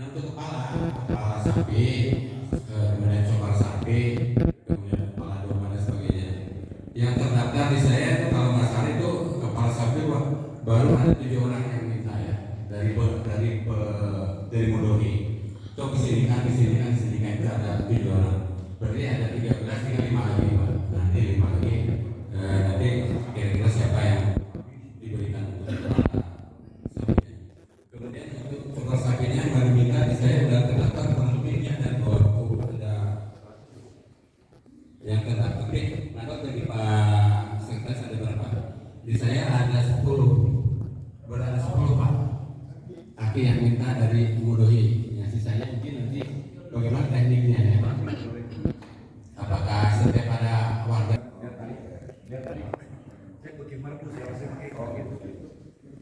Nah untuk kepala sapi, kemudian coklat sapi, kemudian kepala domba dan sebagainya. Yang terdaftar di saya itu kalau nggak salah itu kepala sapi baru ada 7 orang yang minta ya dari Modohi. So kesini kan itu ada 7 orang. Berarti ada 13, tinggal 5 lagi Pak. Nanti 5 lagi. Nanti kira-kira siapa yang diberikan untuk kepala sapinya. Kemudian untuk coklat sapinya yang baru minta di saya sudah terdaftar kurang lebihnya ada 20 ada yang terdaftar. Nah kalau dari Pak Sekretaris ada berapa? Di saya ada 10. Berada 10 Pak. Aki yang minta dari Mudohi. Yang sisanya mungkin nanti bagaimana tekniknya ya Pak? Apakah setiap ada warga?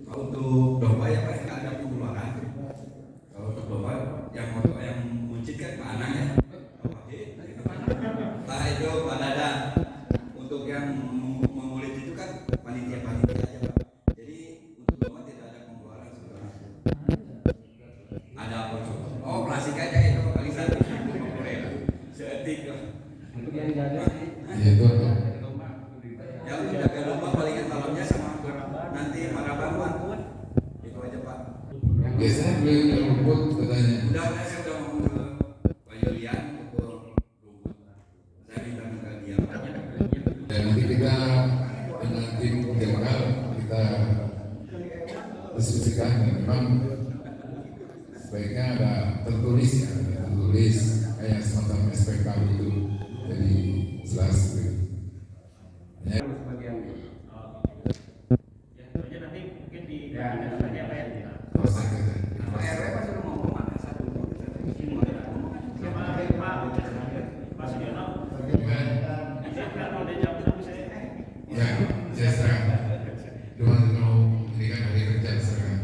Kalau untuk domba ya pasti ada pengeluaran. Kalau untuk domba yang muncit kan Pak Anang ya. Pak Ejo, Pak Dada. Untuk yang mengulit itu kan panitia aja Pak. Jadi untuk domba tidak ada pengeluaran sebenarnya. Ada apa coba? Oh klasik aja itu paling satu. Seetik lah. Untuk yang jaga sih. Iya itu. Ya untuk jaga domba palingan malamnya sama nanti para bantuan. Itu aja Pak. Biasanya beli rumput katanya. Udah saya udah ngomong ke Pak Yulian untuk rumput. Saya minta dia. Dan nanti kita dengan tim general kita diskusikan memang sebaiknya ada tertulis ya, kayak semacam SPK itu jadi jelas gitu. Ya. Nanti mungkin di saja Pak ya. Proses gitu. RW masih ngomong ada satu. Siapa Pak Sudiono? Kalau dia jawab sama saya. Ya, saya serahkan. Cuma kalau ini kan hari kerja serahkan.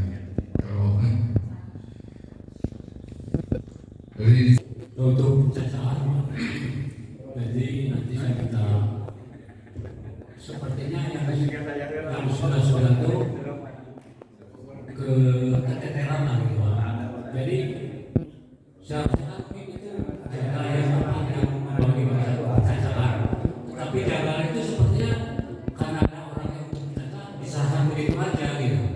Kalau jadi untuk pencacaan, jadi nanti saya minta sepertinya yang sudah itu keteteran lah gitu Pak. Jadi seharusnya itu jaga yang membagi pencacaan, tetapi jaga itu sepertinya karena ada orang yang mencacat disahkan begitu aja gitu,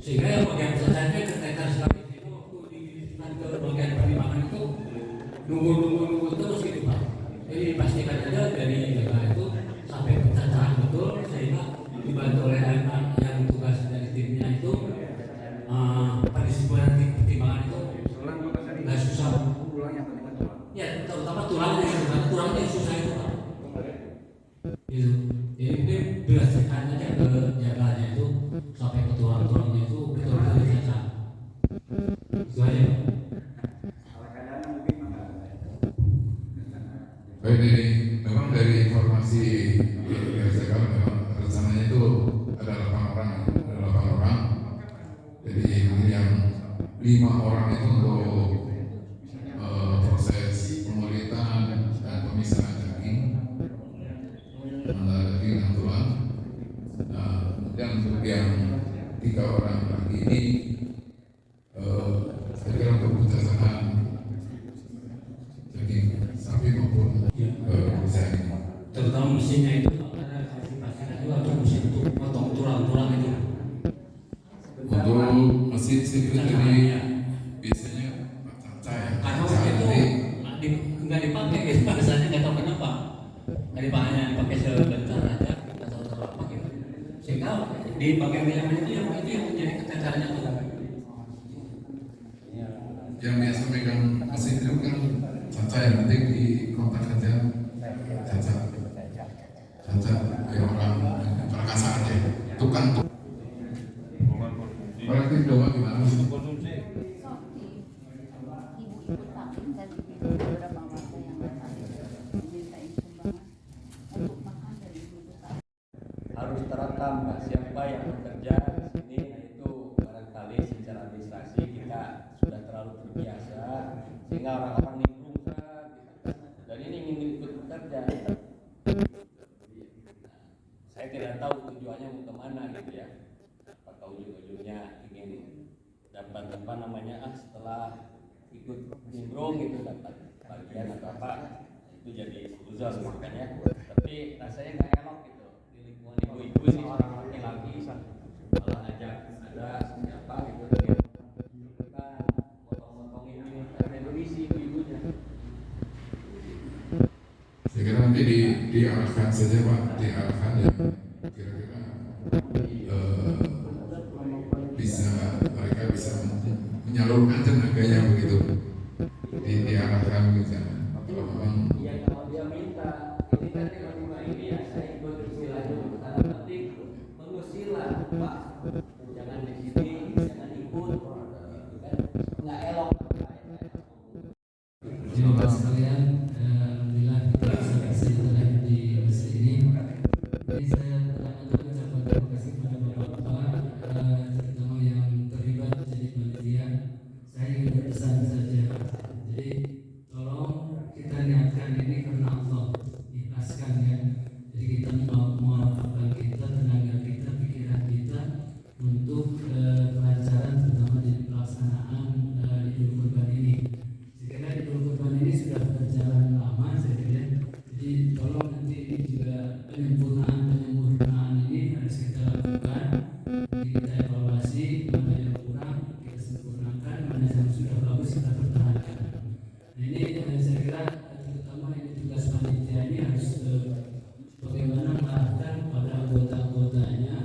sehingga yang bagian pencacatnya keteter sekali itu waktu dititipkan ke bagian pertimbangan itu nunggu terus gitu Pak. Jadi pastikan aja dari jaga itu sampai pencacaan betul, sehingga dibantu oleh anak yang tugas dari timnya itu pendisiplinan pertimbangan itu nggak susah. Ya terutama tulangnya yang susah itu Pak. Gitu. Jadi mungkin berdasarkan aja ke jaganya itu sampai ke tulang-tulangnya itu betul-betul dicacat. Itu aja Pak. baik ini memang dari informasi yang saya tahu memang rencananya itu ada 8 orang. Jadi ini yang 5 orang itu untuk proses pengulitan dan pemisahan daging antara daging dan tulang. Nah, kemudian untuk yang 3 orang lagi ini saya kira untuk pencacatan daging sapi maupun perusahaan ini. Terutama mesinnya itu ada pastikan juga untuk mesin untuk potong tulang-tulang itu. Untuk mesin itu jadi biasanya caca ya. Karena Caca itu nanti nggak dipakai gitu, biasanya nggak tahu kenapa. Nggak dipakai sebentar aja, nggak tahu terlalu apa gitu. Sehingga di bagian itu yang menjadi keteterannya tuh. yang biasa megang mesin itu kan caca ya, nanti di kontak aja caca kayak orang kasar aja tukang tuh. Berarti domba gimana sih? Ibu-ibu takut dari beberapa warga yang dimintain sumbangan untuk makan dari ibu-ibu takut. Harus terekam Pak, siapa yang bekerja di sini. Nah itu barangkali secara administrasi kita sudah terlalu terbiasa sehingga orang-orang nimbrung dan ini ingin ikut bekerja. Saya tidak tahu tujuannya mau kemana gitu ya. Apakah ujung-ujungnya ingin dapat apa namanya setelah ikut nimbrung gitu dapat bagian atau apa itu jadi suzon gitu kan ya. Tapi rasanya nggak elok gitu di lingkungan ibu-ibu sih orang laki-laki malah ngajak ada siapa gitu dia kan potong-potong ini ada berisi ibu-ibunya. Saya kira nanti diarahkan saja Pak, diarahkan ya kira-kira mereka bisa menyalurkan tenaganya begitu diarahkan gitu. Kalau memang ya kalau dia minta ini kan tiba-tiba ini ya saya ikut istilahnya tanda petik mengusirlah Pak, jangan di sini jangan ikut gitu kan nggak elok. Jemaat sekalian, alhamdulillah kita bisa bersedia di masjid ini. Jadi saya pertama-tama ucapkan terima kasih kepada Bapak-bapak, terutama yang terlibat jadi panitia. Saya ingin berpesan saja. Jadi tolong kita niatkan ini karena Allah, ikhlaskan ya. Jadi kita mewakafkan kita, tenaga kita, pikiran kita untuk kelancaran terutama di pelaksanaan Idul Kurban ini. Saya kira Idul Kurban ini sudah berjalan lama saya kira. Jadi tolong nanti ini juga penyempurnaan ini harus kita lakukan. Jadi kita evaluasi mana yang kurang kita sempurnakan, mana yang sudah bagus kita pertahankan. Nah ini saya kira terutama ini tugas panitia ini harus bagaimana mengarahkan pada anggota-anggotanya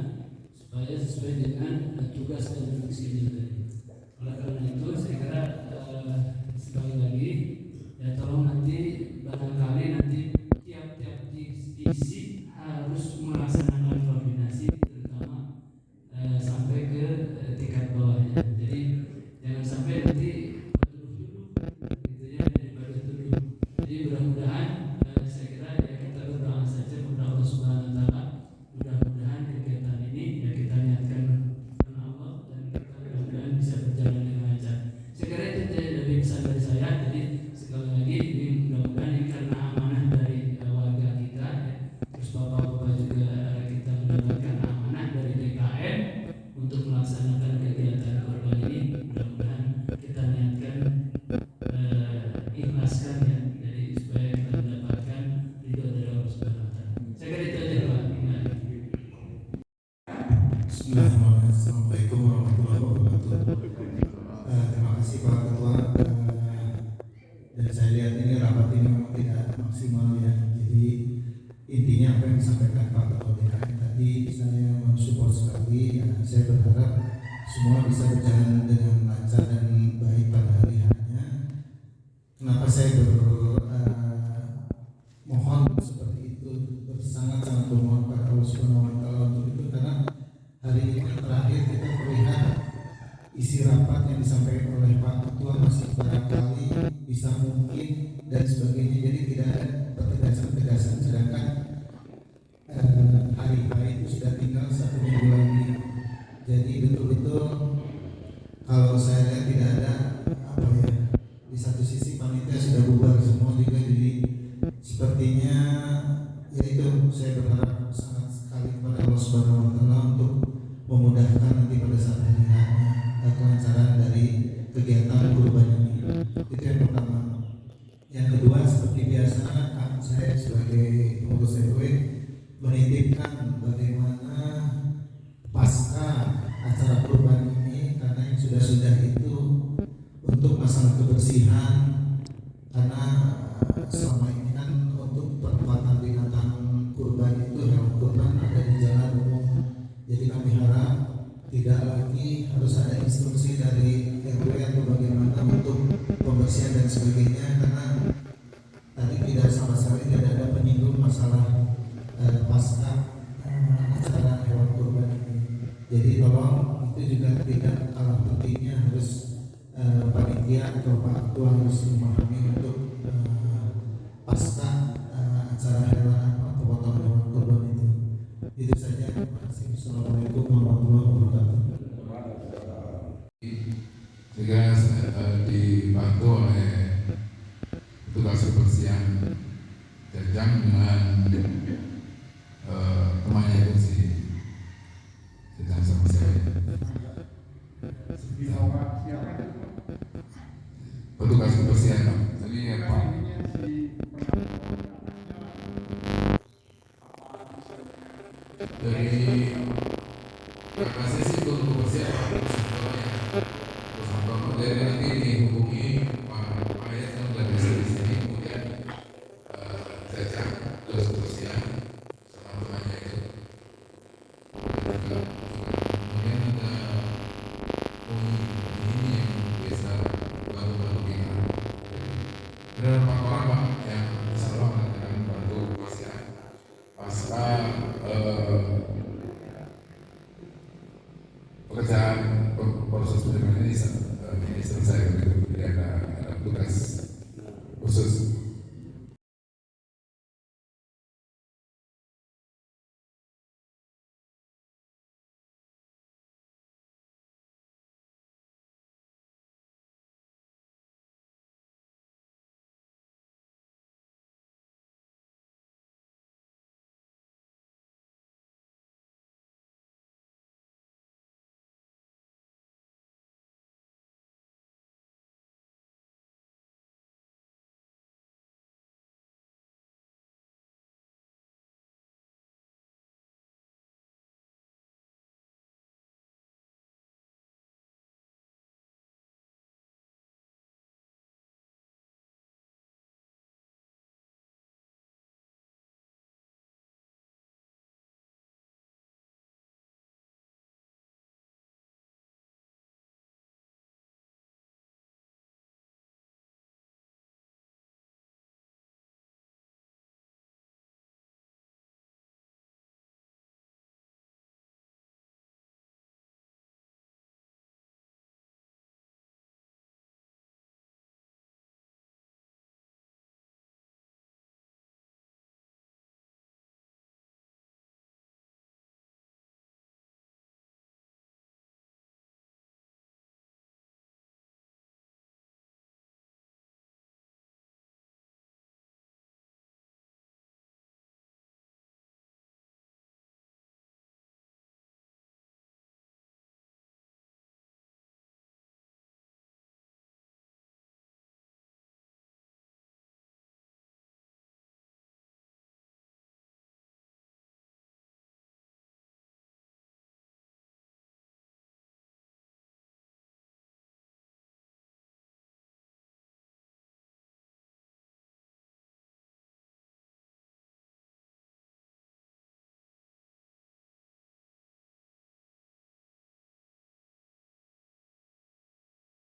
supaya sesuai dengan tugas dan fungsinya tadi. Oleh karena itu saya kira sekali lagi ya tolong nanti barangkali nanti tiap-tiap divisi harus melaksanakan koordinasi terutama sampai ke tingkat bawahnya. Jadi jangan sampai nanti gitu ya daripada dulu. Jadi mudah-mudahan saya kira ya kita berdoa saja kepada Allah Subhanahu Wa Taala. Mudah-mudahan kegiatan ini ya kita niatkan karena Allah dan kita mudah-mudahan bisa berjalan dengan lancar. Saya kira itu dari pesan dari saya. Jadi sekali lagi ini mudah-mudahan ini karena amanah dari warga kita ya. Terus bapak-bapak juga kita mendapatkan amanah dari DKM untuk melaksanakan kegiatan korban ini. Mudah-mudahan kita niatkan ikhlaskan ya. Jadi supaya kita mendapatkan ridho dari Allah Subhanahu Wa Taala. Saya kira itu aja Pak. Bismillahirrahmanirrahim. Assalamualaikum warahmatullahi wabarakatuh. Terima kasih Pak Ketua. Dan saya lihat ini rapat ini memang tidak maksimal ya. Jadi intinya apa yang disampaikan Pak Ketua DKM tadi saya mensupport sekali. Ya, saya berharap semua bisa berjalan dengan lancar dan baik pada hari hanya. Kenapa saya mohon seperti itu, sangat-sangat bermohon pada Allah Subhanahu Wa Taala untuk itu karena hari ini terakhir kita melihat isi rapat yang disampaikan oleh Pak Ketua masih barangkali bisa mungkin dan sebagainya, jadi tidak ada pertegasan-pertegasan sedangkan hari itu sudah tinggal 1 minggu lagi. Jadi betul-betul kalau saya lihat tidak ada apa ya, di satu sisi panitia sudah bubar semua juga, jadi sepertinya yaitu saya berharap sangat sekali kepada Allah Subhanahu Wa Taala untuk memudahkan nanti pada saat hari hanya kelancaran dari kegiatan kurban ini. Itu yang pertama. Yang kedua, seperti biasa saya sebagai pengurus RW menitipkan bagaimana pasca acara kurban ini, karena yang sudah itu untuk masalah kebersihan, karena selama ini kan untuk perawatan binatang kurban itu hewan kurban ada di jalan umum. Jadi kami harap tidak lagi harus ada instruksi dari RW atau bagaimana untuk pembersihan dan sebagainya, karena tadi tidak sama sekali tidak ada penyinggung masalah pasca acara hewan kurban ini. Jadi tolong itu juga tidak kalah pentingnya, harus panitia atau Pak Ketua harus memahami untuk pasca acara hewan atau potongan hewan kurban itu. Itu saja. Terima kasih. Assalamualaikum warahmatullahi wabarakatuh. Sehingga dibantu oleh petugas kebersihan Jajang dengan temannya itu si Jajang sama saya. petugas kebersihan Pak. Jadi ya Pak. Dari kasih sih untuk kebersihan Pak. Terus dari nanti ini